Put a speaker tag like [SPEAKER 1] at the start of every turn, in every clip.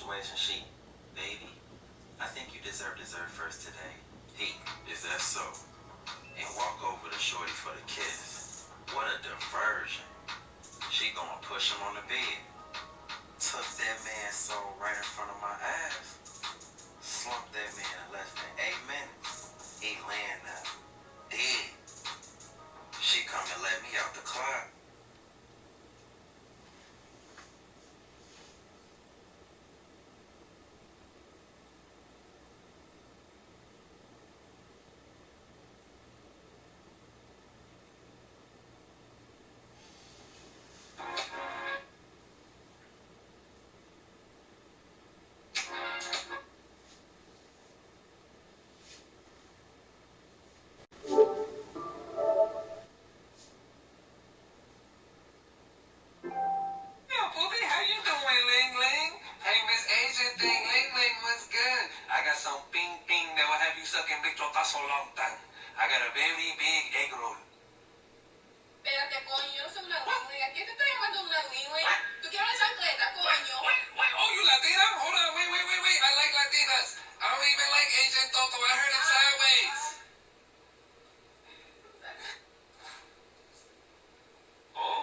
[SPEAKER 1] situation. Baby, I think you deserve dessert first today. Is that so? And walk over to Shorty for the kiss. What a diversion. She gonna push him on the bed. Took that man's soul right in front of my eyes. Slumped that man in less than 8 minutes. He laying there, dead. She come and let me out the closet.
[SPEAKER 2] Yeah, Poopy, how you doing, Ling Ling? Hey, Miss Asian thing, Ling Ling, what's good? I got some ping ping that will have you sucking big chotazo long time. I got a very big egg roll.
[SPEAKER 3] Espérate, coño, yo no soy una wingling. ¿A quién te estoy llamando una wingling? ¿Tú quieres una chancleta, coño?
[SPEAKER 2] What? Oh, you Latina? Hold on, wait. I like Latinas. I don't even like Asian Toto. I heard it sideways. Oh?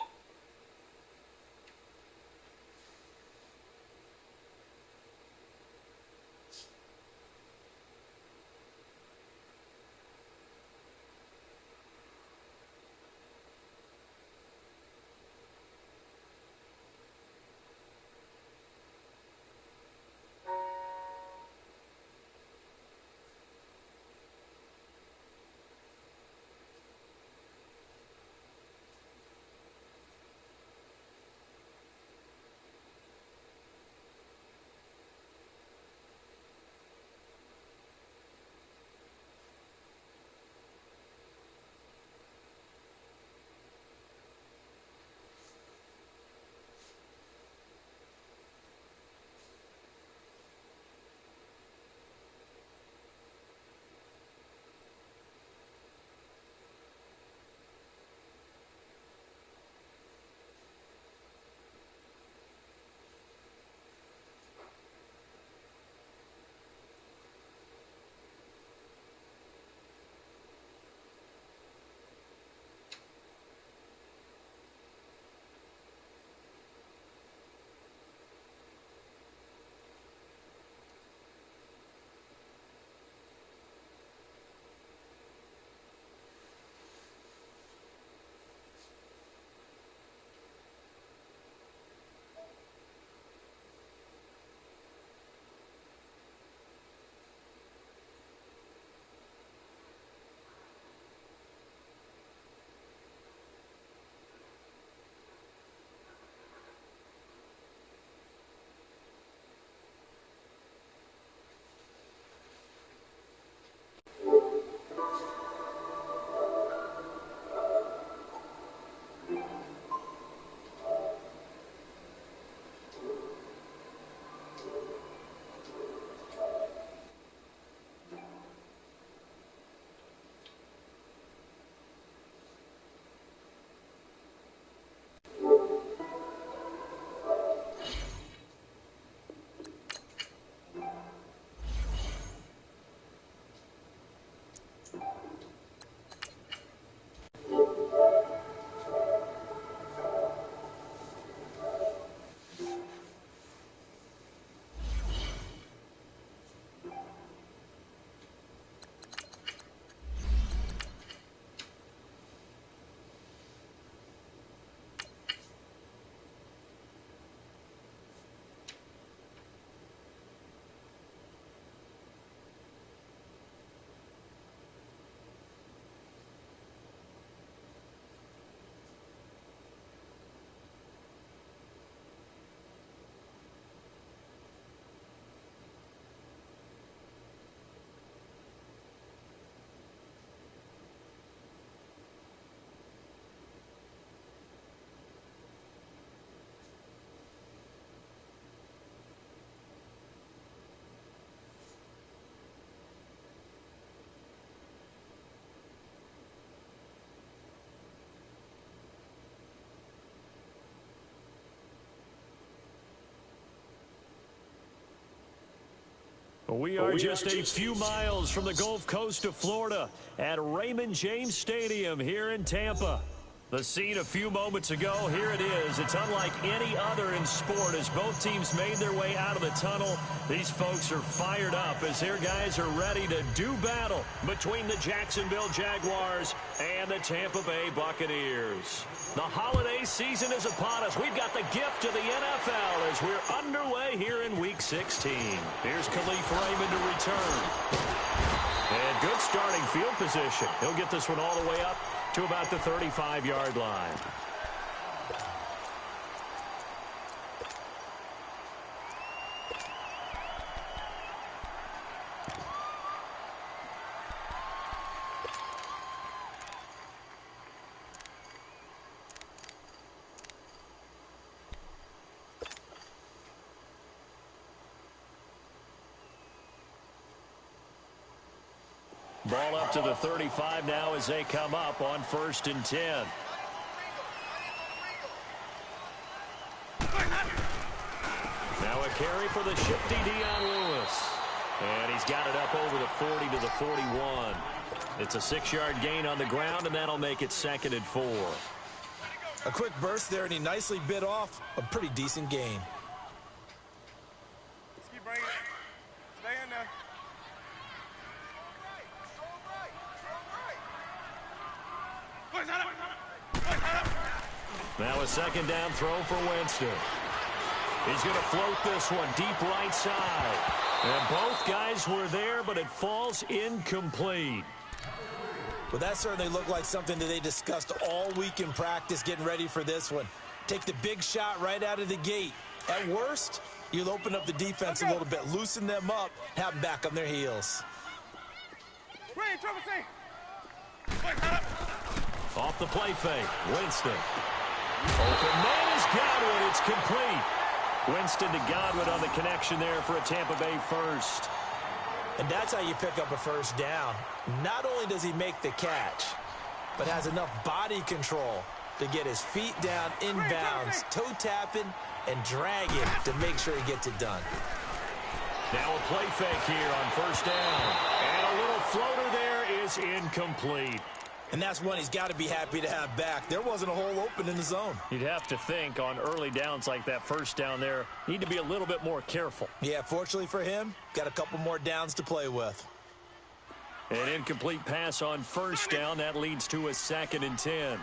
[SPEAKER 4] We are just a few miles from the Gulf Coast of Florida at Raymond James Stadium here in Tampa. The scene a few moments ago, here it is. It's unlike any other in sport as both teams made their way out of the tunnel. These folks are fired up as their guys are ready to do battle between the Jacksonville Jaguars and the Tampa Bay Buccaneers. The holiday season is upon us. We've got the gift of the NFL as we're underway here in Week 16. Here's Khalif Raymond to return. And good starting field position. He'll get this one all the way up to about the 35-yard line. Ball up to the 35 now as they come up on 1st and 10. Now a carry for the shifty Dion Lewis. And he's got it up over the 40 to the 41. It's a 6-yard gain on the ground, and that'll make it 2nd and 4.
[SPEAKER 5] A quick burst there, and he nicely bit off a pretty decent gain.
[SPEAKER 6] Let's keep bringing it. Stay in there.
[SPEAKER 4] Now a 2nd down throw for Winston. He's going to float this one deep right side. And both guys were there, but it falls incomplete.
[SPEAKER 5] Well, that certainly looked like something that they discussed all week in practice getting ready for this one. Take the big shot right out of the gate. At worst, you'll open up the defense a little bit, loosen them up, have them back on their heels.
[SPEAKER 4] Off the play fake, Winston. Open man is Godwin. It's complete. Winston to Godwin on the connection there for a Tampa Bay first.
[SPEAKER 5] And that's how you pick up a first down. Not only does he make the catch, but has enough body control to get his feet down inbounds, toe tapping, and dragging to make sure he gets it done.
[SPEAKER 4] Now a play fake here on 1st down. And a little floater there is incomplete.
[SPEAKER 5] And that's one he's got to be happy to have back. There wasn't a hole open in the zone.
[SPEAKER 4] You'd have to think on early downs like that 1st down there, need to be a little bit more careful.
[SPEAKER 5] Yeah, fortunately for him, got a couple more downs to play with.
[SPEAKER 4] An incomplete pass on 1st down. That leads to a 2nd and 10.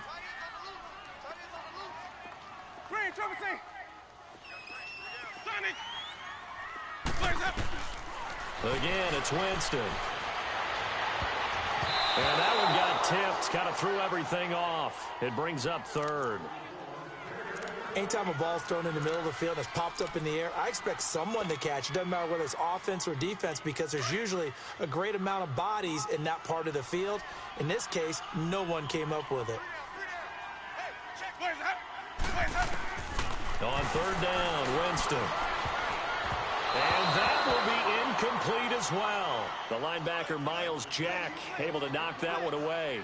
[SPEAKER 4] Again, it's Winston. And that one got tipped, kind of threw everything off. It brings up 3rd.
[SPEAKER 5] Anytime a ball's thrown in the middle of the field and it's popped up in the air, I expect someone to catch. It doesn't matter whether it's offense or defense because there's usually a great amount of bodies in that part of the field. In this case, no one came up with it.
[SPEAKER 4] On 3rd down, Winston. And that will be incomplete as well. The linebacker, Miles Jack, able to knock that one away.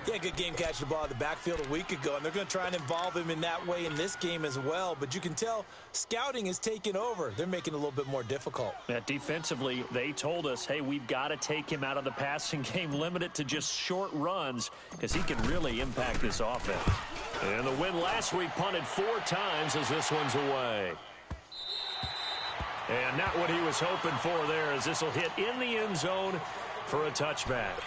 [SPEAKER 5] Yeah, good game catching the ball in the backfield a week ago, and they're going to try and involve him in that way in this game as well. But you can tell scouting is taking over. They're making it a little bit more difficult.
[SPEAKER 4] Yeah, defensively, they told us, hey, we've got to take him out of the passing game, limit it to just short runs because he can really impact this offense. And the win last week punted 4 times as this one's away. And not what he was hoping for there as this will hit in the end zone for a touchback.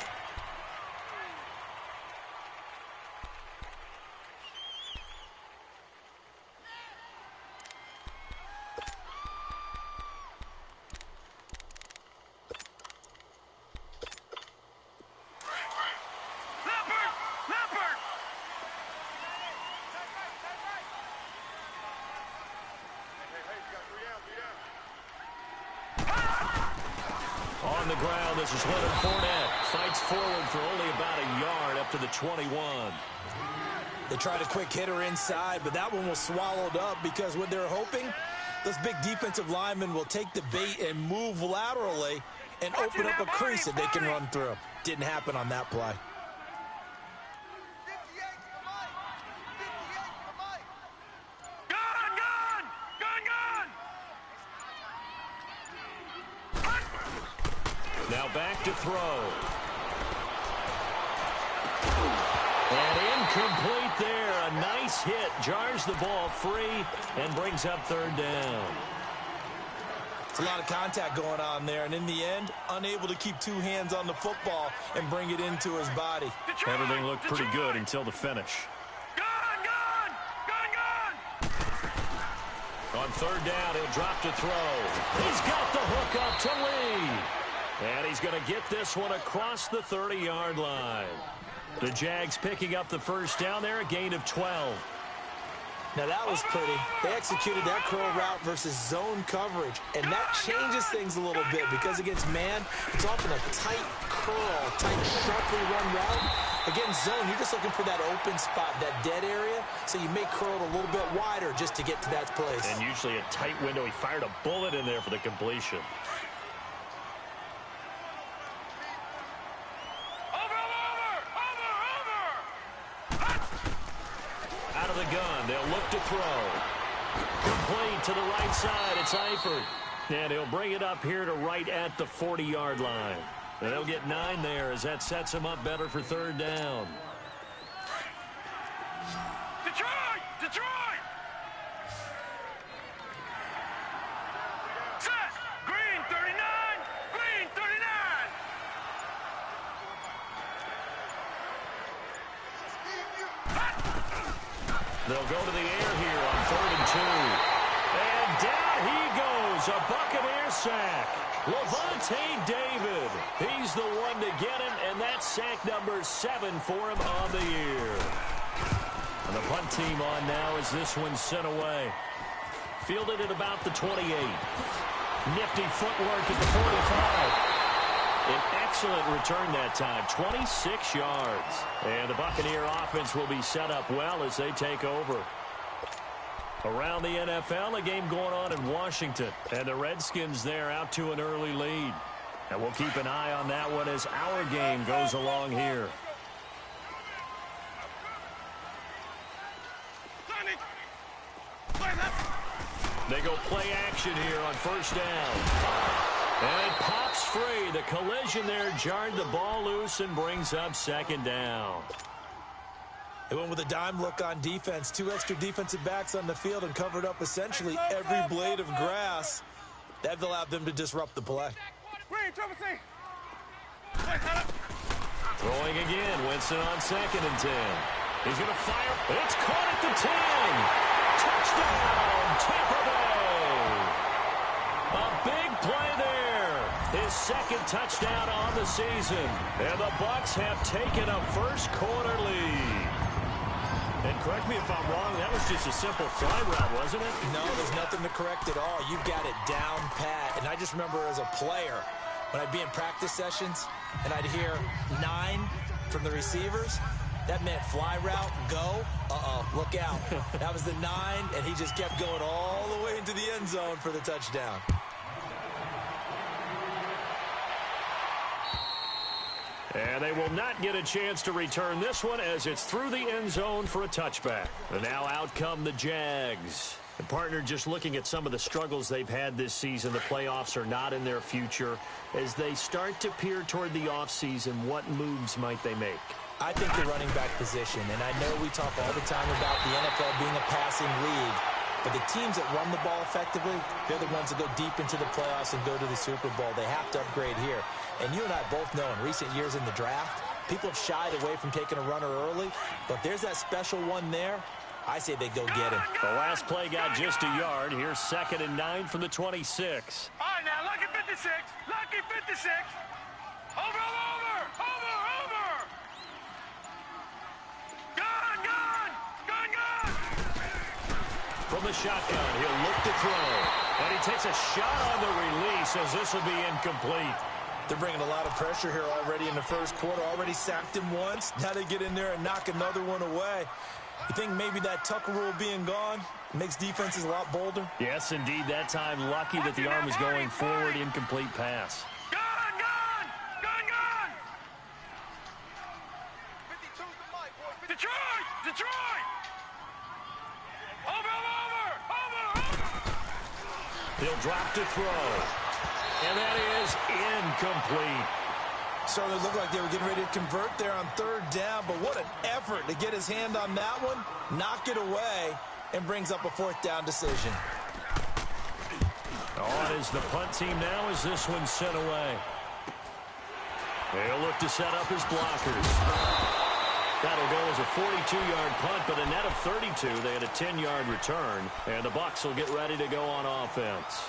[SPEAKER 4] On the ground, this is Leonard Fournette. Fights forward for only about a yard up to the 21.
[SPEAKER 5] They tried a quick hitter inside, but that one was swallowed up because what they're hoping, those big defensive linemen will take the bait and move laterally and open up a crease that they can run through. Didn't happen on that play.
[SPEAKER 4] Now back to throw. And incomplete there. A nice hit. Jars the ball free and brings up third down.
[SPEAKER 5] It's a lot of contact going on there, and in the end, unable to keep two hands on the football and bring it into his body.
[SPEAKER 4] Everything looked pretty good until the finish. On third down, he'll drop to throw. He's got the hook up to Lee. And he's going to get this one across the 30-yard line. The Jags picking up the first down there, a gain of 12.
[SPEAKER 5] Now, that was pretty. They executed that curl route versus zone coverage, and that changes things a little bit because against man, it's often a tight curl, tight, sharply run route. Against zone, you're just looking for that open spot, that dead area, so you may curl it a little bit wider just to get to that place.
[SPEAKER 4] And usually a tight window. He fired a bullet in there for the completion. Out of the gun, they'll look to throw. Complete to the right side, it's Eifert. And he'll bring it up here to right at the 40-yard line. And they'll get 9 there as that sets him up better for third down.
[SPEAKER 6] Detroit! Detroit! Set! Green 39! Green 39!
[SPEAKER 4] They'll go to the air here on 3rd and 2. And down he goes, a Buccaneer sack. Levante David, he's the one to get him, and that's sack number 7 for him on the year. And the punt team on now as this one's sent away. Fielded at about the 28. Nifty footwork at the 45. An excellent return that time, 26 yards. And the Buccaneer offense will be set up well as they take over. Around the NFL, a game going on in Washington. And the Redskins there out to an early lead. And we'll keep an eye on that one as our game goes along here. They go play action here on first down. And it pops free. The collision there jarred the ball loose and brings up second down.
[SPEAKER 5] They went with a dime look on defense. 2 extra defensive backs on the field and covered up essentially every blade of grass. That allowed them to disrupt the play.
[SPEAKER 4] Throwing again. Winston on 2nd and 10. He's going to fire. It's caught at the 10. Touchdown, Tampa Bay. A big play there. His 2nd touchdown on the season. And the Bucs have taken a first-quarter lead. And correct me if I'm wrong, that was just a simple fly route, wasn't it?
[SPEAKER 5] No, there's nothing to correct at all. You've got it down pat. And I just remember as a player, when I'd be in practice sessions and I'd hear 9 from the receivers, that meant fly route, go, look out. That was the 9, and he just kept going all the way into the end zone for the touchdown.
[SPEAKER 4] And they will not get a chance to return this one as it's through the end zone for a touchback. And now out come the Jags. And partner, just looking at some of the struggles they've had this season, the playoffs are not in their future. As they start to peer toward the offseason, what moves might they make?
[SPEAKER 5] I think the running back position, and I know we talk all the time about the NFL being a passing league, but the teams that run the ball effectively, they're the ones that go deep into the playoffs and go to the Super Bowl. They have to upgrade here. And you and I both know in recent years in the draft, people have shied away from taking a runner early, but if there's that special one there, I say they go get him.
[SPEAKER 4] The last play got just a yard. Here's 2nd and 9 from the 26.
[SPEAKER 6] All right, now, lucky 56. Lucky 56. Over.
[SPEAKER 4] From the shotgun, he'll look to throw. And he takes a shot on the release as this will be incomplete.
[SPEAKER 5] They're bringing a lot of pressure here already in the first quarter. Already sacked him once. Now they get in there and knock another one away. You think maybe that Tucker rule being gone makes defenses a lot bolder?
[SPEAKER 4] Yes, indeed. That time, lucky that the arm was going forward. Incomplete pass.
[SPEAKER 6] Gun! 52's the mic, boy. Detroit!
[SPEAKER 4] He'll drop to throw. And that is incomplete.
[SPEAKER 5] Certainly looked like they were getting ready to convert there on third down, but what an effort to get his hand on that one, knock it away, and brings up a fourth down decision.
[SPEAKER 4] On is the punt team now as this one's sent away. They'll look to set up his blockers. That'll go as a 42-yard punt, but a net of 32. They had a 10-yard return, and the Bucs will get ready to go on offense.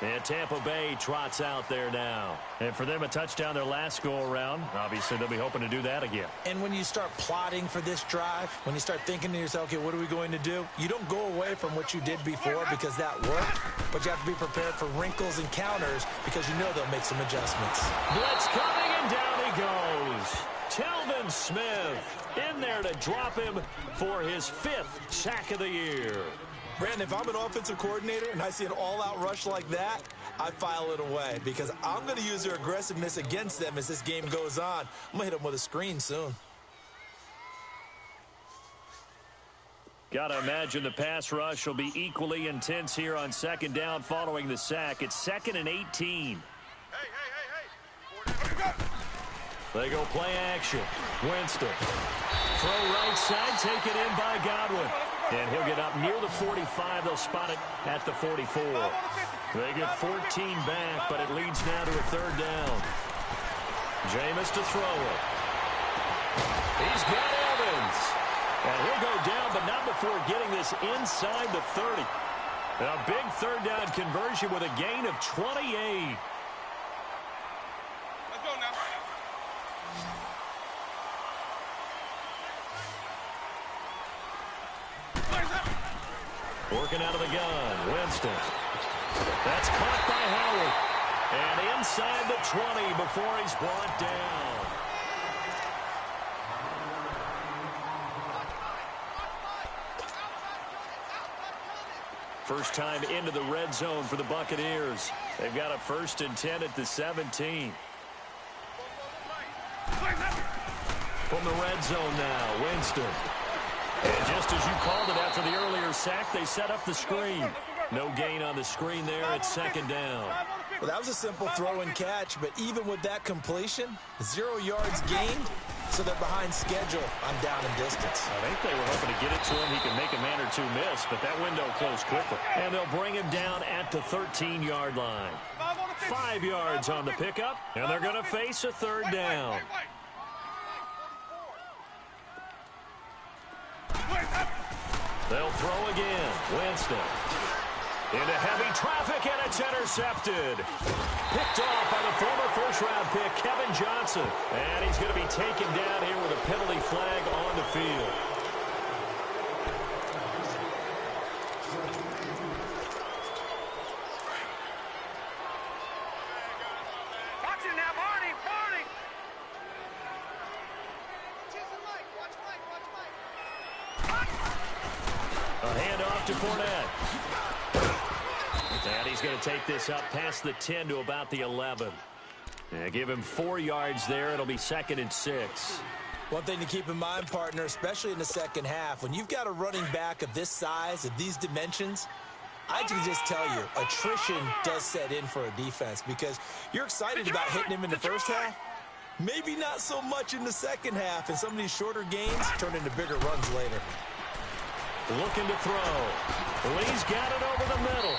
[SPEAKER 4] And Tampa Bay trots out there now. And for them, a touchdown their last go-around. Obviously, they'll be hoping to do that again.
[SPEAKER 5] And when you start plotting for this drive, when you start thinking to yourself, okay, what are we going to do? You don't go away from what you did before because that worked, but you have to be prepared for wrinkles and counters because you know they'll make some adjustments.
[SPEAKER 4] Blitz coming, and down he goes. Telvin Smith in there to drop him for his 5th sack of the year.
[SPEAKER 5] Brandon, if I'm an offensive coordinator and I see an all-out rush like that, I file it away because I'm going to use their aggressiveness against them as this game goes on. I'm going to hit them with a screen soon.
[SPEAKER 4] Got to imagine the pass rush will be equally intense here on second down following the sack. It's 2nd and 18. They go play action. Winston. Throw right side, taken in by Godwin. And he'll get up near the 45. They'll spot it at the 44. They get 14 back, but it leads now to a third down. Jameis to throw it. He's got Evans. And he'll go down, but not before getting this inside the 30. A big third down conversion with a gain of 28.
[SPEAKER 6] Let's go now.
[SPEAKER 4] Working out of the gun, Winston. That's caught by Howard. And inside the 20 before he's brought down. First time into the red zone for the Buccaneers. They've got a 1st and 10 at the 17. From the red zone now, Winston. And just as you called it after the earlier sack, they set up the screen. No gain on the screen there at 2nd down.
[SPEAKER 5] Well, that was a simple throw and catch, but even with that completion, 0 yards gained, so they're behind schedule on down and distance.
[SPEAKER 4] I think they were hoping to get it to him. He can make a man or two miss, but that window closed quickly. And they'll bring him down at the 13-yard line. 5 yards on the pickup, and they're going to face a third down. They'll throw again. Winston. Into heavy traffic, and it's intercepted. Picked off by the former first-round pick, Kevin Johnson. And he's going to be taken down here with a penalty flag on the field.
[SPEAKER 6] Watch it now, Barney, Barney.
[SPEAKER 4] A handoff to Fournette. And he's going to take this up past the 10 to about the 11. Yeah, give him 4 yards there. It'll be 2nd and 6.
[SPEAKER 5] One thing to keep in mind, partner, especially in the second half, when you've got a running back of this size, of these dimensions, I can just tell you, attrition does set in for a defense because you're excited about hitting him in the first half. Maybe not so much in the second half, and some of these shorter gains turn into bigger runs later.
[SPEAKER 4] Looking to throw. Lee's got it over the middle.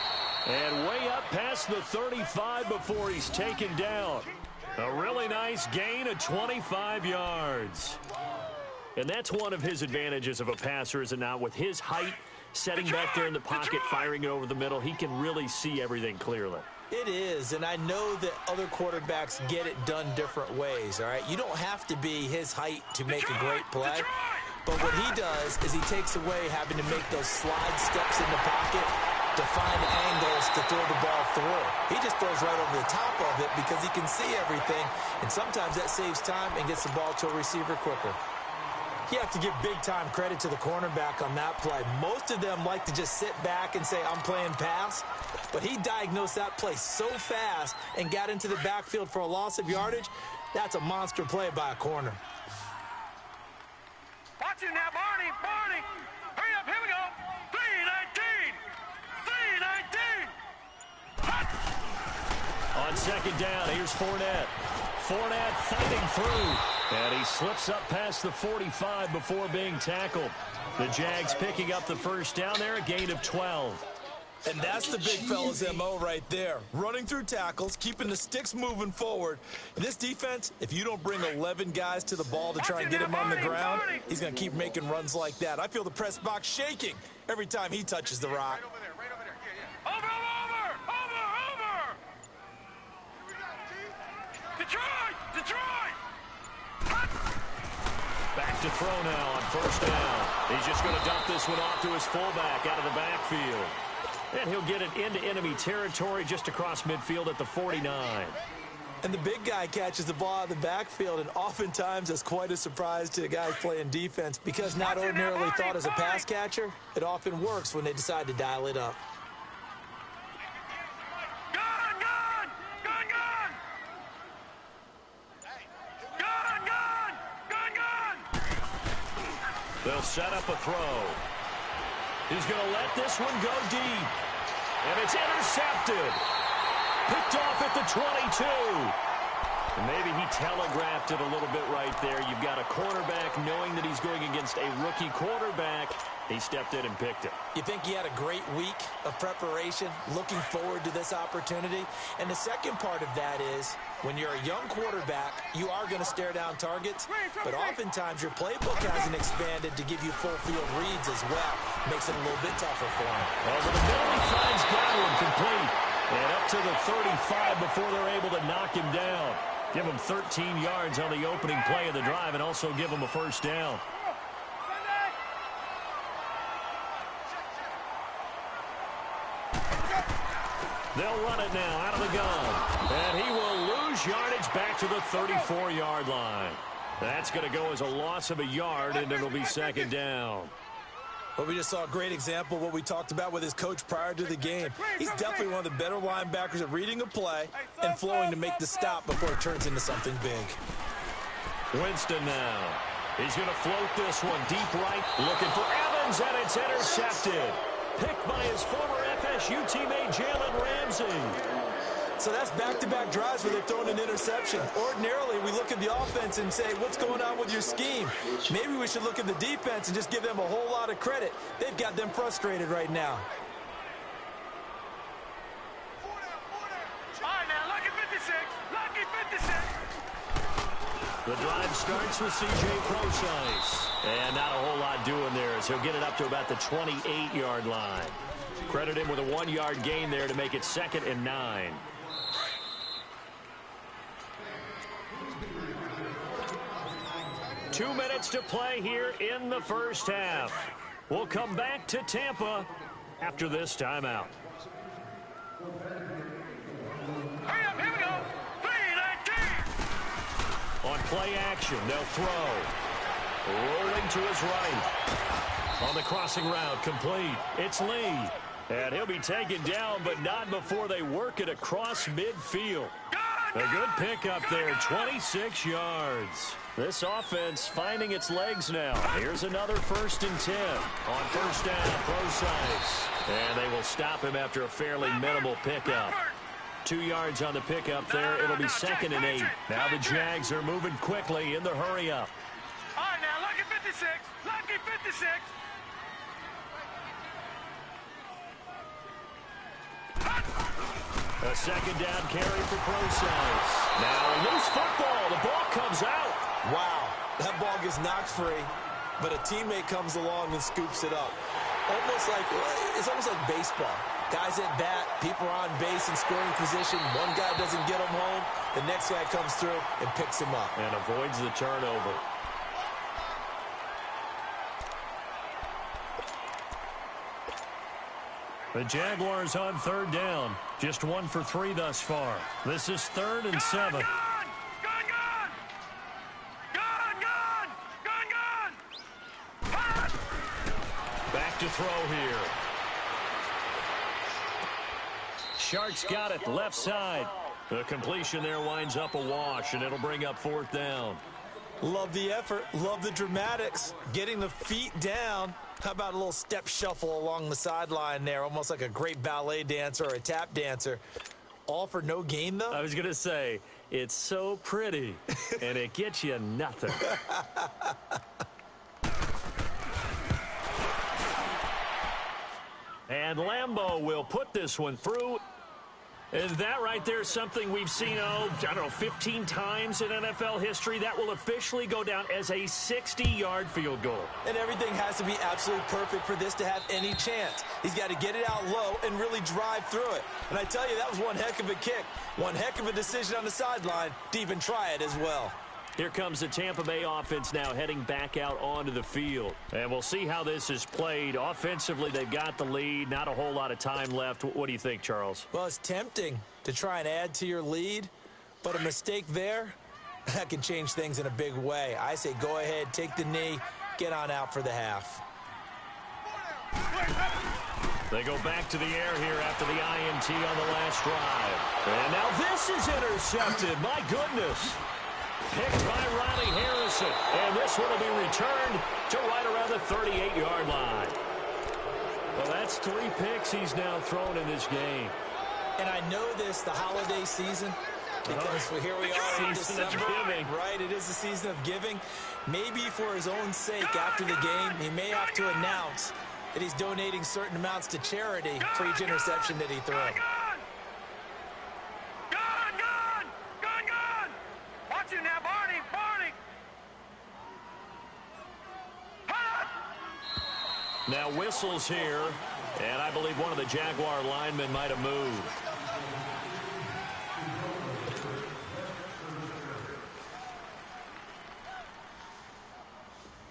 [SPEAKER 4] And way up past the 35 before he's taken down. A really nice gain of 25 yards. And that's one of his advantages of a passer, is it not? With his height, setting back there in the pocket, firing it over the middle, he can really see everything clearly.
[SPEAKER 5] It is, and I know that other quarterbacks get it done different ways, all right? You don't have to be his height to make a great play. But what he does is he takes away having to make those slide steps in the pocket to find angles to throw the ball through. He just throws right over the top of it because he can see everything, and sometimes that saves time and gets the ball to a receiver quicker. You have to give big-time credit to the cornerback on that play. Most of them like to just sit back and say, I'm playing pass, but he diagnosed that play so fast and got into the backfield for a loss of yardage. That's a monster play by a corner.
[SPEAKER 6] Watch it now, Barney, Barney. Hurry up, here we go. 3-19. 3-19.
[SPEAKER 4] On on second down. Here's Fournette. Fournette fighting through. And he slips up past the 45 before being tackled. The Jags picking up the first down there, a gain of 12.
[SPEAKER 5] And that's the big fella's MO right there. Running through tackles, keeping the sticks moving forward. In this defense, if you don't bring 11 guys to the ball to try and get him on the ground, he's going to keep making runs like that. I feel the press box shaking every time he touches the rock.
[SPEAKER 6] Right over there. Over! Detroit!
[SPEAKER 4] Back to throw now on first down. He's just going to dump this one off to his fullback out of the backfield. And he'll get it into enemy territory just across midfield at the 49.
[SPEAKER 5] And the big guy catches the ball out of the backfield, and oftentimes that's quite a surprise to the guys playing defense because not ordinarily thought as a pass catcher, it often works when they decide to dial it up.
[SPEAKER 4] They'll set up a throw. He's going to let this one go deep. And it's intercepted. Picked off at the 22. And maybe he telegraphed it a little bit right there. You've got a quarterback knowing that he's going against a rookie quarterback. He stepped in and picked it.
[SPEAKER 5] You think he had a great week of preparation, looking forward to this opportunity? And the second part of that is, when you're a young quarterback, you are going to stare down targets, but oftentimes your playbook hasn't expanded to give you full field reads as well. Makes it a little bit tougher for him.
[SPEAKER 4] Over the middle, he finds Godwin complete. And up to the 35 before they're able to knock him down. Give him 13 yards on the opening play of the drive and also give him a first down. They'll run it now out of the gun. And he will lose yardage back to the 34-yard line. That's going to go as a loss of a yard, and it'll be second down.
[SPEAKER 5] Well, we just saw a great example of what we talked about with his coach prior to the game. He's definitely one of the better linebackers at reading a play and flowing to make the stop before it turns into something big.
[SPEAKER 4] Winston now. He's going to float this one deep right. Looking for Evans, and it's intercepted. Picked by his former FSU teammate Jalen Ramsey.
[SPEAKER 5] So that's back-to-back drives where they're throwing an interception. Ordinarily, we look at the offense and say, what's going on with your scheme? Maybe we should look at the defense and just give them a whole lot of credit. They've got them frustrated right now.
[SPEAKER 6] All right, now, lucky 56.
[SPEAKER 4] The drive starts with C.J. Procise. And not a whole lot doing there as he'll get it up to about the 28-yard line. Credit him with a 1-yard gain there to make it 2nd and 9. Two minutes to play here in the first half. We'll come back to Tampa after this timeout.
[SPEAKER 6] Hurry up, here we go. 3-19.
[SPEAKER 4] On play action, they'll throw. Rolling to his right. On the crossing route, complete. It's Lee. And he'll be taken down, but not before they work it across midfield. A good pickup there, 26 yards. This offense finding its legs now. Here's another 1st and 10. On first down, Procise. And they will stop him after a fairly minimal pickup. 2 yards on the pickup there. It'll be 2nd and 8. Now the Jags are moving quickly in the hurry-up.
[SPEAKER 6] All right, now, lucky 56. Lucky 56.
[SPEAKER 4] A second down carry for Procise. Now loose football. The ball comes out.
[SPEAKER 5] Wow, that ball gets knocked free, but a teammate comes along and scoops it up. It's almost like baseball. Guys at bat, people are on base in scoring position. One guy doesn't get him home. The next guy comes through and picks him up.
[SPEAKER 4] And avoids the turnover. The Jaguars on 3rd down. Just 1 for 3 thus far. This is 3rd and 7. Back to throw here. Sharks got it left side. The completion there winds up a wash, and it'll bring up 4th down.
[SPEAKER 5] Love the effort. Love the dramatics. Getting the feet down. How about a little step shuffle along the sideline there, almost like a great ballet dancer or a tap dancer. All for no gain, though?
[SPEAKER 4] I was going to say, it's so pretty, and it gets you nothing. And Lambeau will put this one through. And that right there is something we've seen, I don't know, 15 times in NFL history. That will officially go down as a 60-yard field goal.
[SPEAKER 5] And everything has to be absolutely perfect for this to have any chance. He's got to get it out low and really drive through it. And I tell you, that was one heck of a kick. One heck of a decision on the sideline to even try it as well.
[SPEAKER 4] Here comes the Tampa Bay offense now heading back out onto the field. And we'll see how this is played. Offensively, they've got the lead. Not a whole lot of time left. What do you think, Charles?
[SPEAKER 5] Well, it's tempting to try and add to your lead, but a mistake there, that can change things in a big way. I say go ahead, take the knee, get on out for the half.
[SPEAKER 4] They go back to the air here after the INT on the last drive. And now this is intercepted. My goodness. Picked by Riley Harrison. And this one will be returned to right around the 38-yard line. Well, that's 3 picks he's now thrown in this game.
[SPEAKER 5] And I know this, the holiday season, because here we are in December. Right, it is the season of giving. Maybe for his own sake after the game, he may have to announce that he's donating certain amounts to charity for each interception that he threw.
[SPEAKER 4] Now whistles here, and I believe one of the Jaguar linemen might have moved.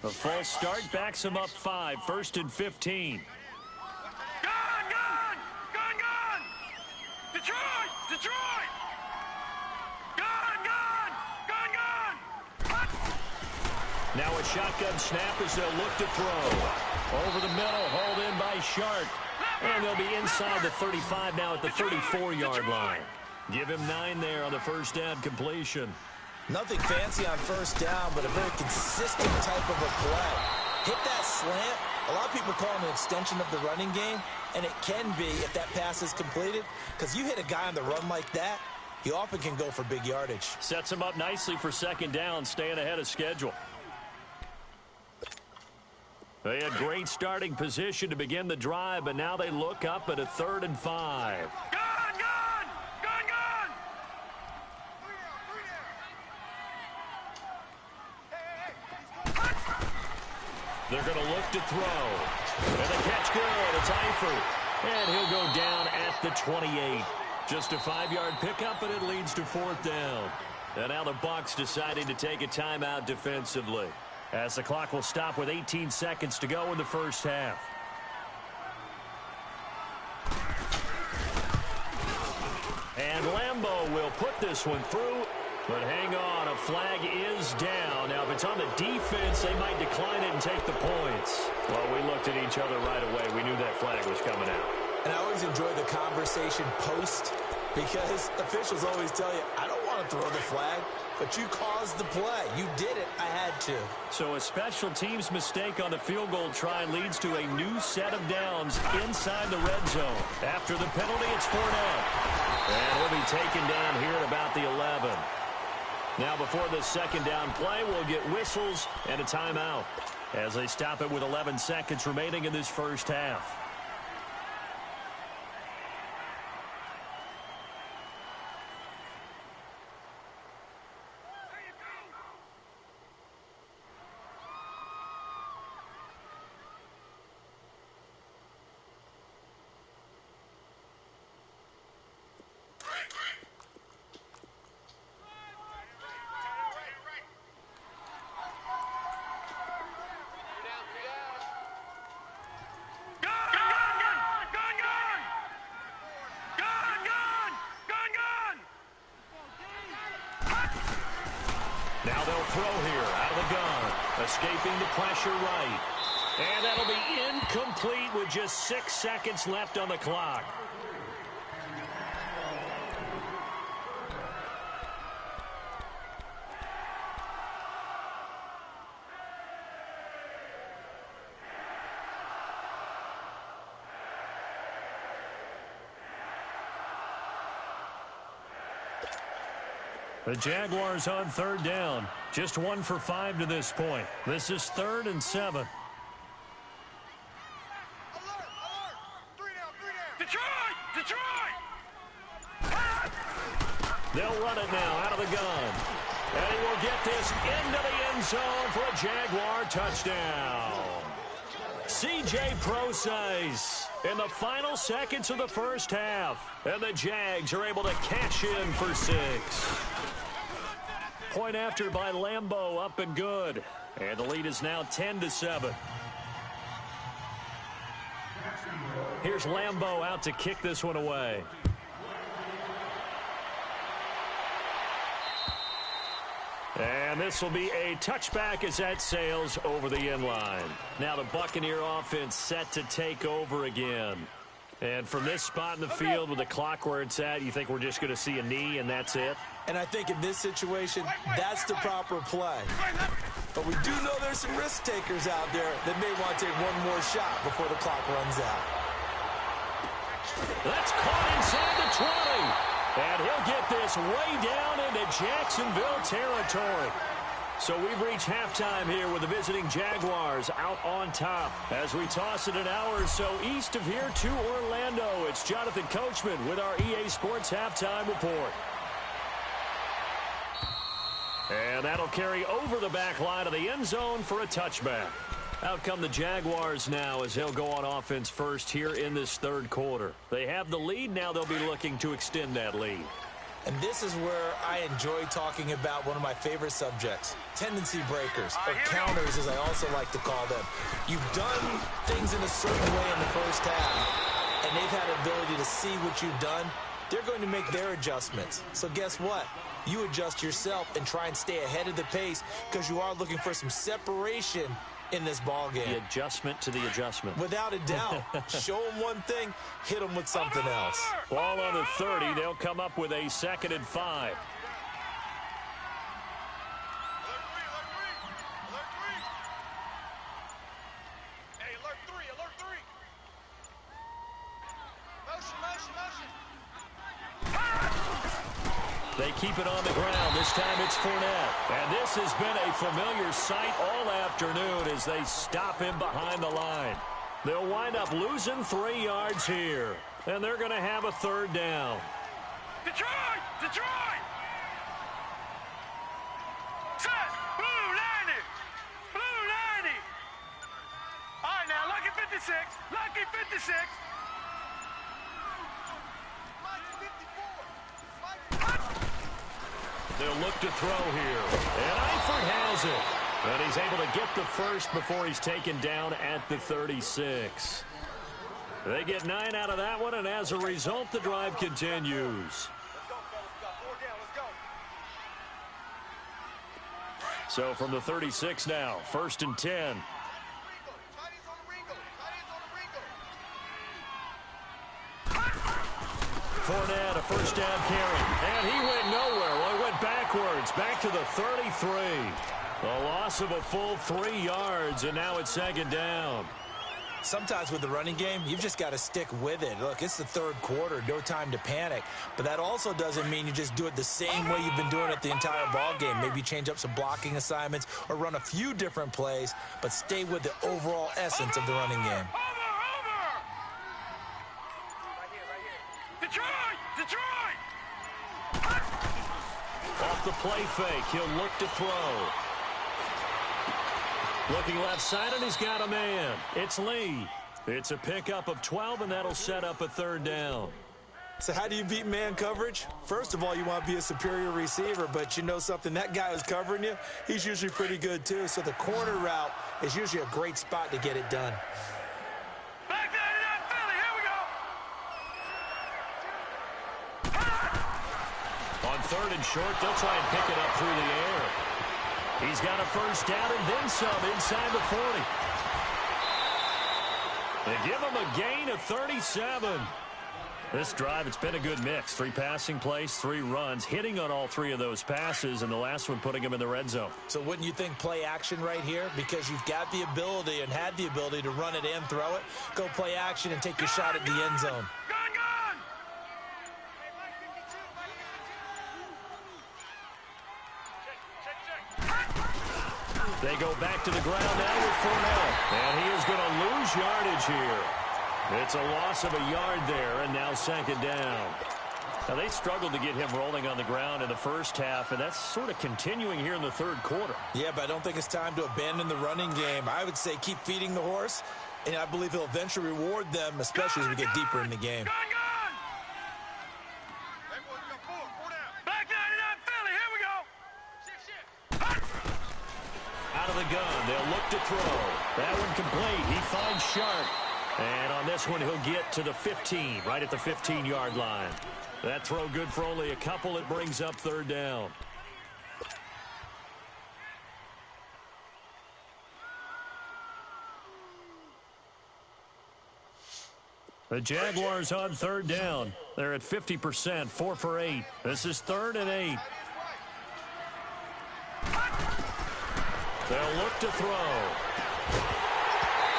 [SPEAKER 4] A false start backs him up 5, 1st and 15.
[SPEAKER 6] Gun! Detroit! Gun!
[SPEAKER 4] Now a shotgun snap as they'll look to throw. Over the middle, hauled in by Shark. And they'll be inside the 35 now at the 34-yard line. Give him 9 there on the first down completion.
[SPEAKER 5] Nothing fancy on first down, but a very consistent type of a play. Hit that slant. A lot of people call it an extension of the running game, and it can be if that pass is completed, because you hit a guy on the run like that, he often can go for big yardage.
[SPEAKER 4] Sets him up nicely for second down, staying ahead of schedule. They had great starting position to begin the drive, but now they look up at a 3rd and 5.
[SPEAKER 6] Gun!
[SPEAKER 4] They're going to look to throw. And the catch good. It's Eifert. And he'll go down at the 28. Just a 5-yard pickup, and it leads to 4th down. And now the Bucs deciding to take a timeout defensively, as the clock will stop with 18 seconds to go in the first half. And Lambeau will put this one through. But hang on, a flag is down. Now, if it's on the defense, they might decline it and take the points. Well, we looked at each other right away. We knew that flag was coming out.
[SPEAKER 5] And I always enjoy the conversation post, because officials always tell you, I don't want to throw the flag, but you caused the play. You did it. I had to.
[SPEAKER 4] So a special teams mistake on the field goal try leads to a new set of downs inside the red zone. After the penalty, it's Fournette. And he'll be taken down here at about the 11. Now, before the second down play, we'll get whistles and a timeout as they stop it with 11 seconds remaining in this first half. Now they'll throw here out of the gun, escaping the pressure right. And that'll be incomplete with just 6 seconds left on the clock. The Jaguars on third down. Just 1 for 5 to this point. This is 3rd and 7.
[SPEAKER 6] Detroit!
[SPEAKER 4] They'll run it now out of the gun. And he will get this into the end zone for a Jaguar touchdown. C.J. Procise in the final seconds of the first half. And the Jags are able to cash in for 6. Point after by Lambeau, up and good. And the lead is now 10-7. Here's Lambeau out to kick this one away. And this will be a touchback as that sails over the end line. Now the Buccaneer offense set to take over again. And from this spot in the field with the clock where it's at, you think we're just going to see a knee and that's it?
[SPEAKER 5] And I think in this situation, that's the proper play. But we do know there's some risk takers out there that may want to take one more shot before the clock runs out.
[SPEAKER 4] That's caught inside the 20. And he'll get this way down into Jacksonville territory. So we've reached halftime here with the visiting Jaguars out on top. As we toss it an hour or so east of here to Orlando, it's Jonathan Coachman with our EA Sports Halftime Report. And that'll carry over the back line of the end zone for a touchback. Out come the Jaguars now as they'll go on offense first here in this third quarter. They have the lead. Now they'll be looking to extend that lead.
[SPEAKER 5] And this is where I enjoy talking about one of my favorite subjects, tendency breakers, or counters as I also like to call them. You've done things in a certain way in the first half, and they've had the ability to see what you've done. They're going to make their adjustments. So guess what? You adjust yourself and try and stay ahead of the pace because you are looking for some separation in this ball game.
[SPEAKER 4] The adjustment to the adjustment.
[SPEAKER 5] Without a doubt. Show them one thing, hit them with something else.
[SPEAKER 4] Ball on the 30. They'll come up with a 2nd and 5. They keep it on the ground. This time it's Fournette. And this has been a familiar sight all afternoon as they stop him behind the line. They'll wind up losing 3 yards here. And they're going to have a 3rd down.
[SPEAKER 6] Detroit! Set! Blue 90! Blue 90! All right, now, lucky 56. Lucky 56.
[SPEAKER 4] They'll look to throw here. And Eifert has it. And he's able to get the first before he's taken down at the 36. They get 9 out of that one, and as a result, the drive continues. So from the 36 now, 1st and 10. Fournette, a 1st down carry. And he went nowhere. Well, he went backwards, back to the 33. A loss of a full 3 yards, and now it's 2nd down.
[SPEAKER 5] Sometimes with the running game, you've just got to stick with it. Look, it's the 3rd quarter, no time to panic. But that also doesn't mean you just do it the same way you've been doing it the entire ball game. Maybe change up some blocking assignments or run a few different plays, but stay with the overall essence of the running game.
[SPEAKER 6] Detroit!
[SPEAKER 4] Off the play fake, he'll look to throw. Looking left side, and he's got a man. It's Lee. It's a pickup of 12, and that'll set up a 3rd down.
[SPEAKER 5] So how do you beat man coverage? First of all, you want to be a superior receiver, but you know something, that guy who's covering you, he's usually pretty good too. So the corner route is usually a great spot to get it done.
[SPEAKER 6] Back there to that Philly. Here we go.
[SPEAKER 4] On 3rd and short, they'll try and pick it up through the air. He's got a 1st down and then some inside the 40. They give him a gain of 37. This drive, it's been a good mix. 3 passing plays, 3 runs, hitting on all 3 of those passes, and the last one putting him in the red zone.
[SPEAKER 5] So wouldn't you think play action right here? Because you've got the ability and had the ability to run it and throw it. Go play action and take your shot at the end zone.
[SPEAKER 4] They go back to the ground now with Fournette. And he is going to lose yardage here. It's a loss of a yard there, and now second down. Now, they struggled to get him rolling on the ground in the first half, and that's sort of continuing here in the third quarter.
[SPEAKER 5] Yeah, but I don't think it's time to abandon the running game. I would say keep feeding the horse, and I believe he'll eventually reward them, especially as we get deeper in the game.
[SPEAKER 6] Back 99 Philly, here we go.
[SPEAKER 4] Out of the gun, they'll look to throw. That one complete. He finds Sharp. And on this one, he'll get to the 15, right at the 15-yard line. That throw good for only a couple. It brings up third down. The Jaguars on third down. They're at 50%, 4 for 8. This is 3rd and 8. They'll look to throw.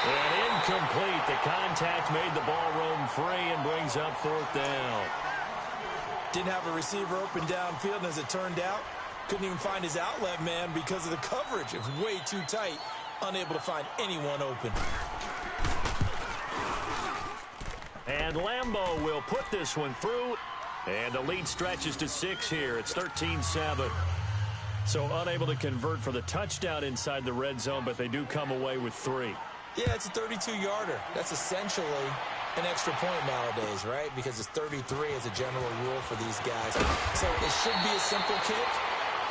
[SPEAKER 4] And incomplete. The contact made the ball roam free and brings up 4th down.
[SPEAKER 5] Didn't have a receiver open downfield, and as it turned out, couldn't even find his outlet man because of the coverage. It was way too tight, unable to find anyone open.
[SPEAKER 4] And Lambeau will put this one through, and the lead stretches to 6 here. It's 13-7. So unable to convert for the touchdown inside the red zone, but they do come away with 3.
[SPEAKER 5] Yeah, it's a 32-yarder. That's essentially an extra point nowadays, right? Because it's 33 as a general rule for these guys. So it should be a simple kick.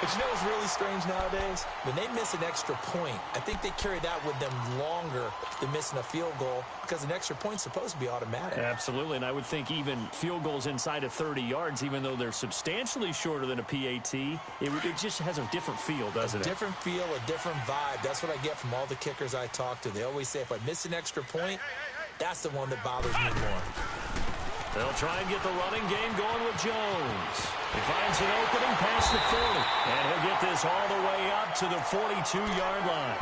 [SPEAKER 5] But you know what's really strange nowadays? When they miss an extra point, I think they carry that with them longer than missing a field goal because an extra point's supposed to be automatic.
[SPEAKER 4] Absolutely, and I would think even field goals inside of 30 yards, even though they're substantially shorter than a PAT, it just has a different feel, doesn't it?
[SPEAKER 5] A different feel, a different vibe. That's what I get from all the kickers I talk to. They always say if I miss an extra point, that's the one that bothers me more.
[SPEAKER 4] They'll try and get the running game going with Jones. He finds an opening past the 40. And he'll get this all the way up to the 42-yard line.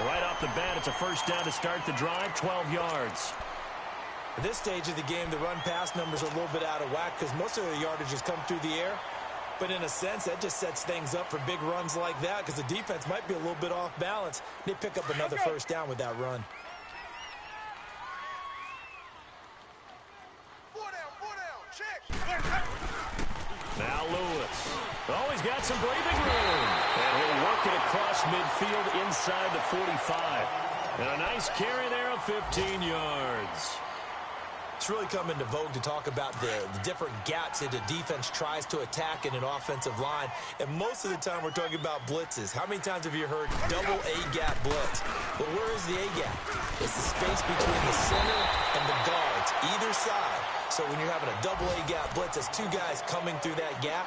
[SPEAKER 4] Right off the bat, it's a first down to start the drive, 12 yards.
[SPEAKER 5] At this stage of the game, the run-pass numbers are a little bit out of whack because most of the yardage has come through the air. But in a sense, that just sets things up for big runs like that because the defense might be a little bit off balance. They pick up another first down with that run.
[SPEAKER 4] Now Lewis. Oh, he's got some breathing room. And he'll work it across midfield inside the 45. And a nice carry there of 15 yards.
[SPEAKER 5] It's really come into vogue to talk about the different gaps that the defense tries to attack in an offensive line. And most of the time we're talking about blitzes. How many times have you heard double A-gap blitz? Well, where is the A-gap? It's the space between the center and the guards, either side. So when you're having a double A-gap blitz, that's two guys coming through that gap.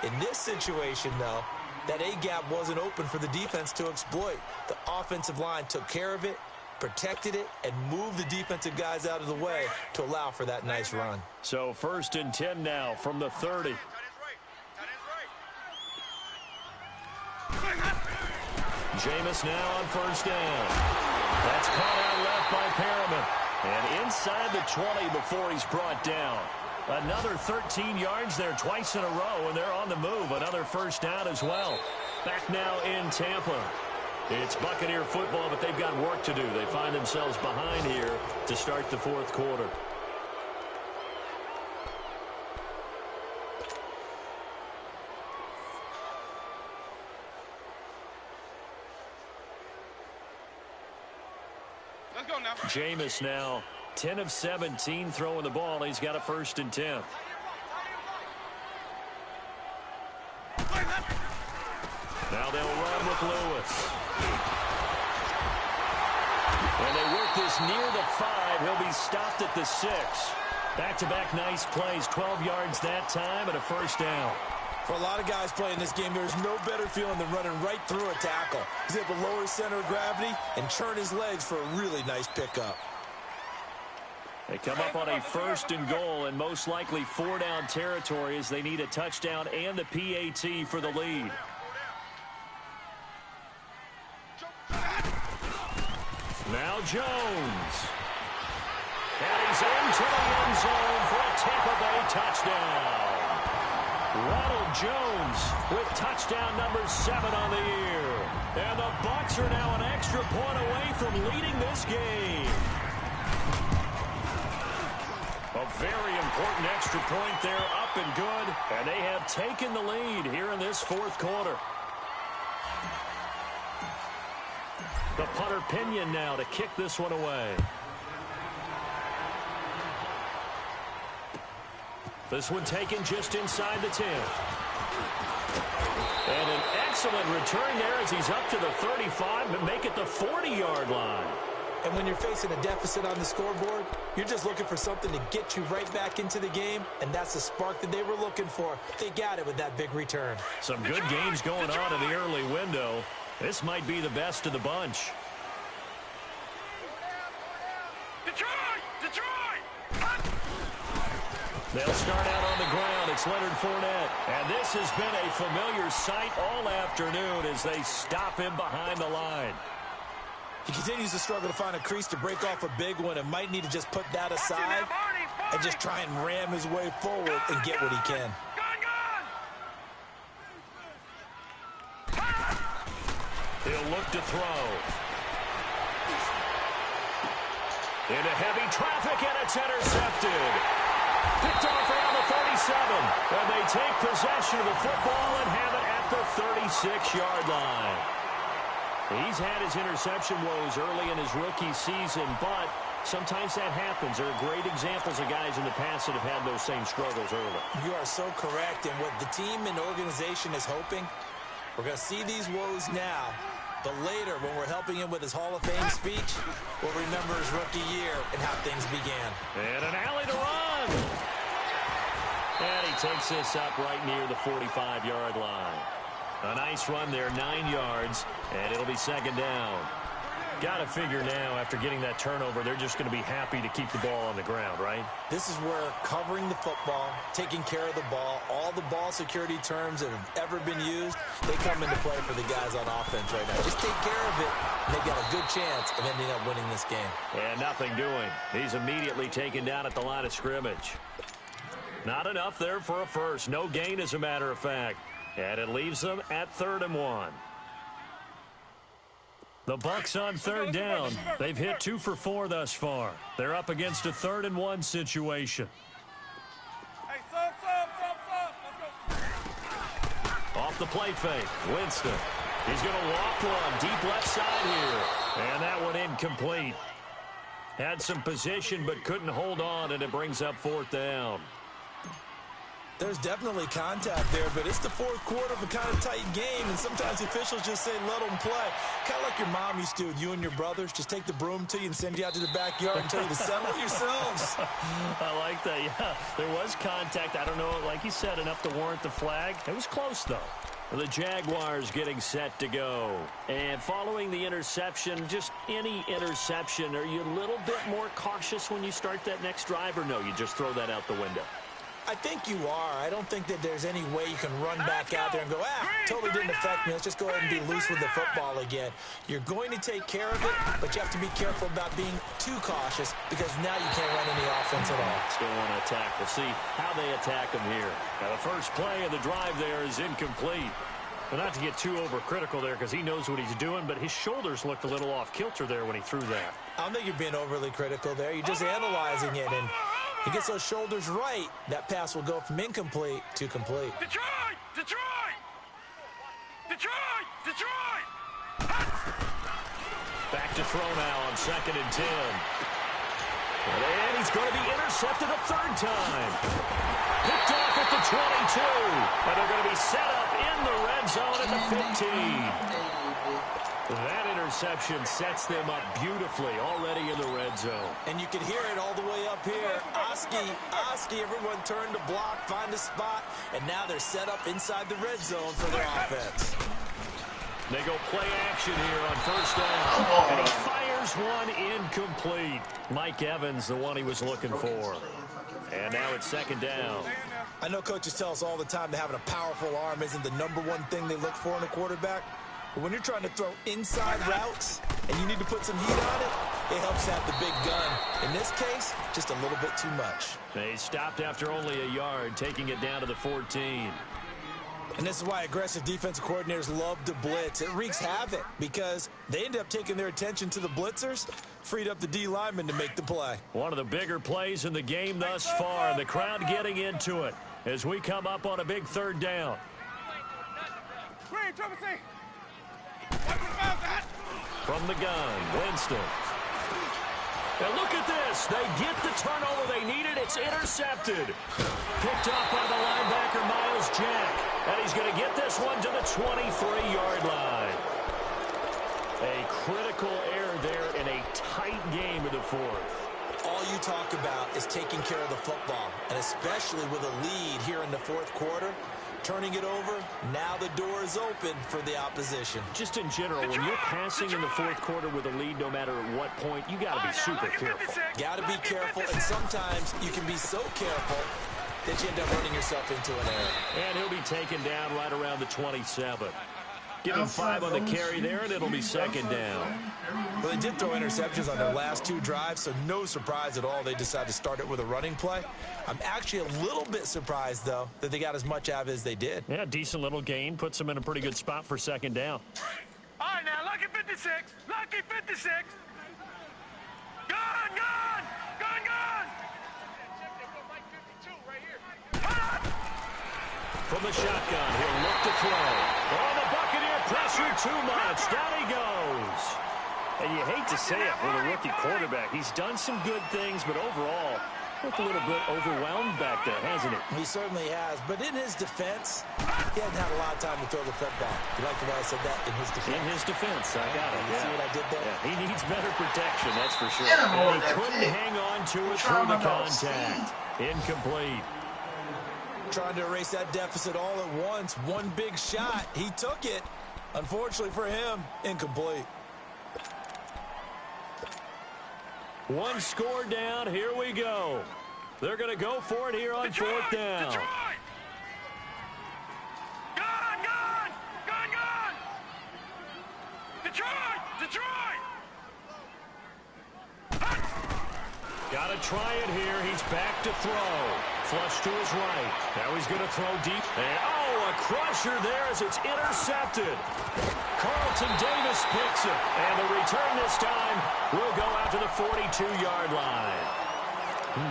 [SPEAKER 5] In this situation, though, that A-gap wasn't open for the defense to exploit. The offensive line took care of it, protected it, and moved the defensive guys out of the way to allow for that nice run.
[SPEAKER 4] So 1st and 10 now from the 30. Jameis now on first down. That's caught out left by Perriman. And inside the 20 before he's brought down. Another 13 yards there twice in a row, and they're on the move. Another first down as well. Back now in Tampa. It's Buccaneer football, but they've got work to do. They find themselves behind here to start the 4th quarter.
[SPEAKER 6] Let's go now.
[SPEAKER 4] Jameis now 10 of 17 throwing the ball. He's got a 1st and 10. Now they'll run with Lewis. And they work this near the 5. He'll be stopped at the 6. Back-to-back nice plays. 12 yards that time and a first down.
[SPEAKER 5] For a lot of guys playing this game, there's no better feeling than running right through a tackle. He's able to lower his center of gravity and churn his legs for a really nice pickup.
[SPEAKER 4] They come up on a 1st and goal and most likely 4-down territory as they need a touchdown and the PAT for the lead. Now Jones. And he's into the end zone for a Tampa Bay touchdown. Ronald Jones with touchdown number 7 on the year. And the Bucs are now an extra point away from leading this game. A very important extra point there, up and good. And they have taken the lead here in this fourth quarter. The punter Pinion now to kick this one away. This one taken just inside the 10. And an excellent return there as he's up to the 35, but make it the 40-yard line.
[SPEAKER 5] And when you're facing a deficit on the scoreboard, you're just looking for something to get you right back into the game, and that's the spark that they were looking for. They got it with that big return.
[SPEAKER 4] Some good games going on in the early window. This might be the best of the bunch. They'll start out on the ground. It's Leonard Fournette. And this has been a familiar sight all afternoon as they stop him behind the line.
[SPEAKER 5] He continues to struggle to find a crease to break off a big one and might need to just put that aside and just try and ram his way forward and get what he can.
[SPEAKER 4] He'll look to throw. Into heavy traffic, and it's intercepted. Picked off around the 37, and they take possession of the football and have it at the 36-yard line. He's had his interception woes early in his rookie season, but sometimes that happens. There are great examples of guys in the past that have had those same struggles early.
[SPEAKER 5] You are so correct, and what the team and organization is hoping, we're going to see these woes now, but later when we're helping him with his Hall of Fame speech, we'll remember his rookie year and how things began.
[SPEAKER 4] And an alley to run. And he takes this up right near the 45-yard line. A nice run there, 9 yards, and it'll be second down. Got to figure now, after getting that turnover, they're just going to be happy to keep the ball on the ground, right?
[SPEAKER 5] This is where covering the football, taking care of the ball, all the ball security terms that have ever been used, they come into play for the guys on offense right now. Just take care of it, and they've got a good chance of ending up winning this game.
[SPEAKER 4] And nothing doing. He's immediately taken down at the line of scrimmage. Not enough there for a first. No gain, as a matter of fact. And it leaves them at 3rd and 1. The Bucs on 3rd down. They've hit 2 for 4 thus far. They're up against a 3rd and 1 situation. Off the play fake, Winston. He's going to walk one deep left side here. And that one incomplete. Had some position but couldn't hold on, and it brings up 4th down.
[SPEAKER 5] There's definitely contact there, but it's the fourth quarter of a kind of tight game, and sometimes officials just say, let them play. Kind of like your mom used to with you and your brothers. Just take the broom to you and send you out to the backyard and tell you to settle yourselves.
[SPEAKER 4] I like that, yeah. There was contact. I don't know, like you said, enough to warrant the flag. It was close, though. The Jaguars getting set to go. And following the interception, just any interception, are you a little bit more cautious when you start that next drive, or no, you just throw that out the window?
[SPEAKER 5] I think you are. I don't think that there's any way you can run back out there and go, totally didn't affect me. Let's just go ahead and be loose with the football again. You're going to take care of it, but you have to be careful about being too cautious because now you can't run any offense at all.
[SPEAKER 4] Still want to attack. We'll see how they attack them here. Now, the first play of the drive there is incomplete. But not to get too overcritical there because he knows what he's doing, but his shoulders looked a little off kilter there when he threw that.
[SPEAKER 5] I don't think you're being overly critical there. You're just analyzing it, and he gets those shoulders right, that pass will go from incomplete to complete.
[SPEAKER 6] Detroit! Detroit! Detroit! Detroit!
[SPEAKER 4] Back to throw now on 2nd and 10. And he's going to be intercepted a 3rd time. Picked off at the 22. And they're going to be set up in the red zone at the 15. That interception sets them up beautifully already in the red zone.
[SPEAKER 5] And you can hear it all the way up here. Oski, everyone turned to block, find a spot, and now they're set up inside the red zone for their offense.
[SPEAKER 4] They go play action here on 1st down. And he fires one incomplete. Mike Evans, the one he was looking for. And now it's 2nd down.
[SPEAKER 5] I know coaches tell us all the time that having a powerful arm isn't the #1 thing they look for in a quarterback. But when you're trying to throw inside routes and you need to put some heat on it, It helps have the big gun. In this case, just a little bit too much.
[SPEAKER 4] They stopped after only a yard, taking it down to the 14.
[SPEAKER 5] And this is why aggressive defensive coordinators love to blitz. It wreaks havoc because they end up taking their attention to the blitzers, freed up the D lineman to make the play.
[SPEAKER 4] One of the bigger plays in the game thus far, and the crowd getting into it as we come up on a big third down. From the gun, Winston. And look at this. They get the turnover they needed. It's intercepted. Picked up by the linebacker, Miles Jack. And he's going to get this one to the 23-yard line. A critical error there in a tight game in the fourth.
[SPEAKER 5] All you talk about is taking care of the football, and especially with a lead here in the fourth quarter. Turning it over, now the door is open for the opposition.
[SPEAKER 4] Just in general, when you're passing in the fourth quarter with a lead, no matter at what point, you got to be super careful.
[SPEAKER 5] Got to be careful, and sometimes you can be so careful that you end up running yourself into an error.
[SPEAKER 4] And he'll be taken down right around the 27. Give him 5 on the carry there, and it'll be second down.
[SPEAKER 5] Well, they did throw interceptions on their last 2 drives, so no surprise at all they decided to start it with a running play. I'm actually a little bit surprised, though, that they got as much out of it as they did.
[SPEAKER 4] Yeah, decent little gain. Puts them in a pretty good spot for second down.
[SPEAKER 6] All right, now, lucky 56. Lucky 56. Gun, gun, gun, gun.
[SPEAKER 4] From the shotgun, he'll look to throw. Oh, the Buccaneer pressure too much. Down he goes. And you hate to say it with a rookie quarterback. He's done some good things, but overall, looked a little bit overwhelmed back there, hasn't he?
[SPEAKER 5] He certainly has. But in his defense, he hasn't had a lot of time to throw the football. You like the way I said that? In his defense.
[SPEAKER 4] In his defense, I got it.
[SPEAKER 5] You see what I did there?
[SPEAKER 4] Yeah, he needs better protection, that's for sure. And he couldn't hang on to it through the contact. Incomplete.
[SPEAKER 5] Trying to erase that deficit all at once. One big shot. He took it. Unfortunately for him, incomplete.
[SPEAKER 4] One score down. Here we go. They're going to go for it here on fourth down.
[SPEAKER 6] Detroit! Gun, gun, gun, gun. Detroit, Detroit.
[SPEAKER 4] Got to try it here. He's back to throw. Flush to his right. Now he's going to throw deep. And, oh, a crusher there as it's intercepted. Carlton Davis picks it. And the return this time will go out to the 42-yard line.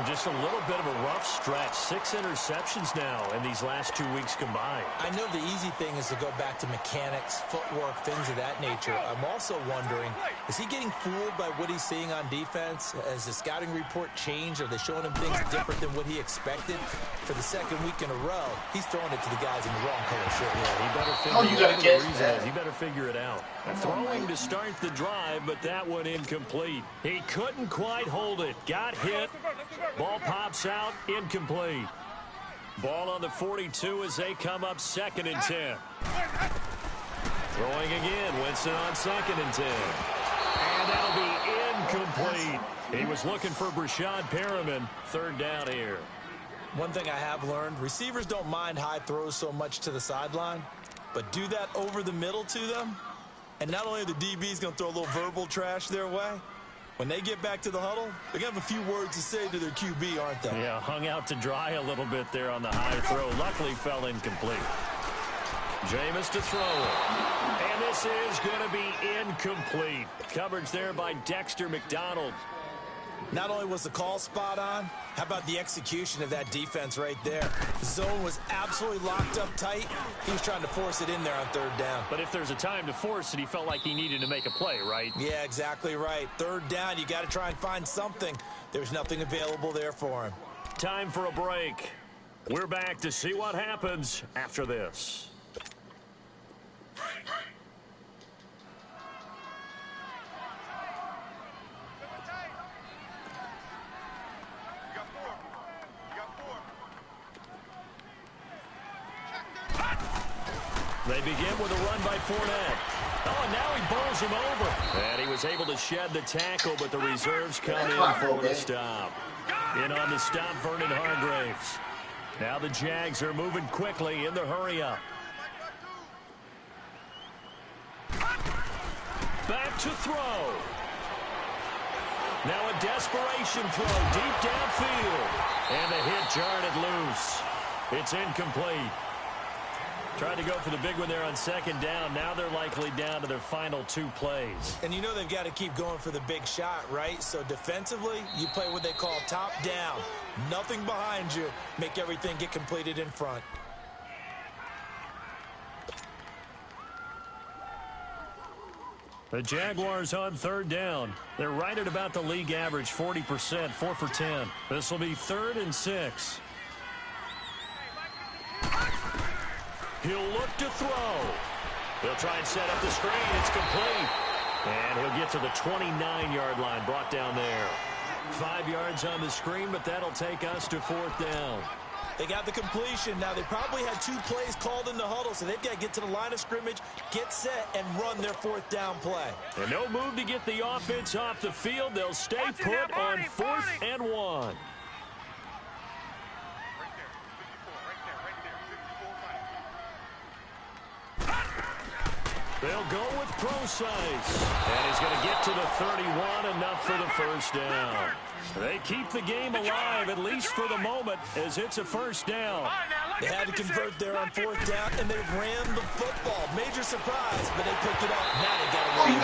[SPEAKER 4] Just a little bit of a rough stretch. 6 interceptions now in these last 2 weeks combined.
[SPEAKER 5] I know the easy thing is to go back to mechanics, footwork, things of that nature. I'm also wondering, is he getting fooled by what he's seeing on defense? Has the scouting report changed? Are they showing him things different than what he expected? For the second week in a row, he's throwing it to the guys in the wrong color shirt.
[SPEAKER 4] Yeah, he better he better figure it out. Throwing to start the drive, but that one incomplete. He couldn't quite hold it. Got hit. Ball pops out, incomplete. Ball on the 42 as they come up 2nd and 10. Throwing again, Winston on 2nd and 10. And that'll be incomplete. He was looking for Brashad Perriman. 3rd down here.
[SPEAKER 5] One thing I have learned, receivers don't mind high throws so much to the sideline, but do that over the middle to them, and not only are the DBs going to throw a little verbal trash their way, when they get back to the huddle, they're going to have a few words to say to their QB, aren't they?
[SPEAKER 4] Yeah, hung out to dry a little bit there on the high throw. Luckily fell incomplete. Jameis to throw it. And this is going to be incomplete. Coverage there by Dexter McDonald.
[SPEAKER 5] Not only was the call spot on, how about the execution of that defense right there? The zone was absolutely locked up tight. He was trying to force it in there on 3rd down.
[SPEAKER 4] But if there's a time to force it, he felt like he needed to make a play, right?
[SPEAKER 5] Yeah, exactly right. 3rd down, you got to try and find something. There's nothing available there for him.
[SPEAKER 4] Time for a break. We're back to see what happens after this. They begin with a run by Fournette. Oh, and now he bowls him over. And he was able to shed the tackle, but the reserves come in for the stop. In on the stop, Vernon Hargraves. Now the Jags are moving quickly in the hurry-up. Back to throw. Now a desperation throw deep downfield. And the hit jarred it loose. It's incomplete. Tried to go for the big one there on second down. Now they're likely down to their final 2 plays.
[SPEAKER 5] And you know they've got to keep going for the big shot, right? So defensively, you play what they call top down. Nothing behind you. Make everything get completed in front.
[SPEAKER 4] The Jaguars on third down. They're right at about the league average, 40%, 4 for 10. This will be 3rd and 6. He'll look to throw. He'll try and set up the screen. It's complete. And he'll get to the 29-yard line, brought down there. 5 yards on the screen, but that'll take us to 4th down.
[SPEAKER 5] They got the completion. Now, they probably had 2 plays called in the huddle, so they've got to get to the line of scrimmage, get set, and run their 4th down play.
[SPEAKER 4] And no move to get the offense off the field. They'll stay put on 4th and 1. They'll go with Procise. And he's going to get to the 31, enough for the first down. They keep the game alive, at least for the moment, as it's a first down.
[SPEAKER 5] They had to convert there on 4th down, and they ran the football. Major surprise, but they picked it up. Now they got to win.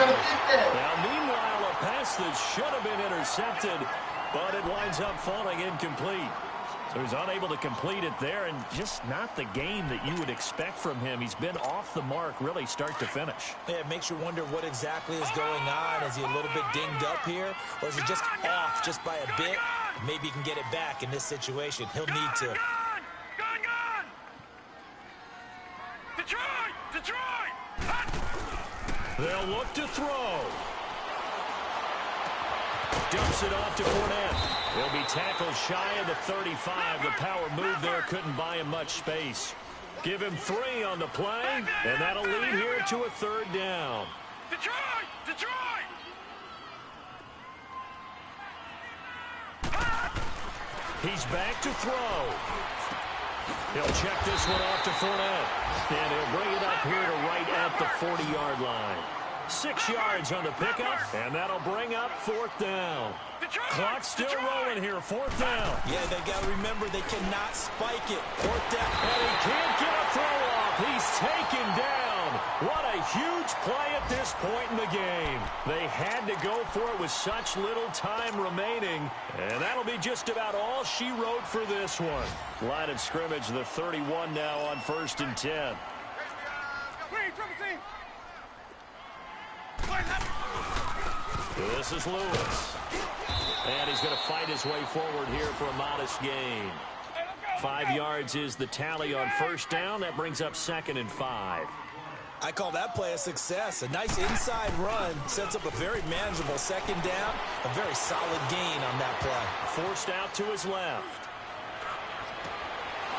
[SPEAKER 4] Now, meanwhile, a pass that should have been intercepted, but it winds up falling incomplete. So he's unable to complete it there, and just not the game that you would expect from him. He's been off the mark, really, start to finish.
[SPEAKER 5] Yeah, it makes you wonder what exactly is going on. Is he a little bit dinged up here, or is he just off just by a bit? Maybe he can get it back in this situation. He'll need to.
[SPEAKER 6] Gone! Detroit!
[SPEAKER 4] They'll look to throw. Dumps it off to Fournette. He'll be tackled shy of the 35. The power move there couldn't buy him much space. Give him 3 on the play, and that'll lead here to a 3rd down.
[SPEAKER 6] Detroit!
[SPEAKER 4] He's back to throw. He'll check this one off to Fournette, and he'll bring it up here to right at the 40-yard line. 6 yards on the pickup, and that'll bring up 4th down. Clock still rolling here, 4th down.
[SPEAKER 5] Yeah, they got to remember they cannot spike it. 4th down.
[SPEAKER 4] And he can't get a throw off. He's taken down. What a huge play at this point in the game. They had to go for it with such little time remaining, and that'll be just about all she wrote for this one. Line of scrimmage, the 31 now on 1st and 10. This is Lewis. And he's going to fight his way forward here for a modest gain. 5 yards is the tally on 1st down. That brings up 2nd and 5.
[SPEAKER 5] I call that play a success. A nice inside run sets up a very manageable 2nd down. A very solid gain on that play.
[SPEAKER 4] Forced out to his left.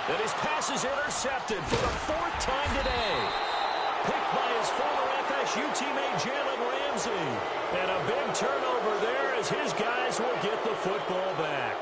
[SPEAKER 4] And his pass is intercepted for the 4th time today. Picked by his former FSU teammate Jalen Ramsey. And a big turnover there as his guys will get the football back.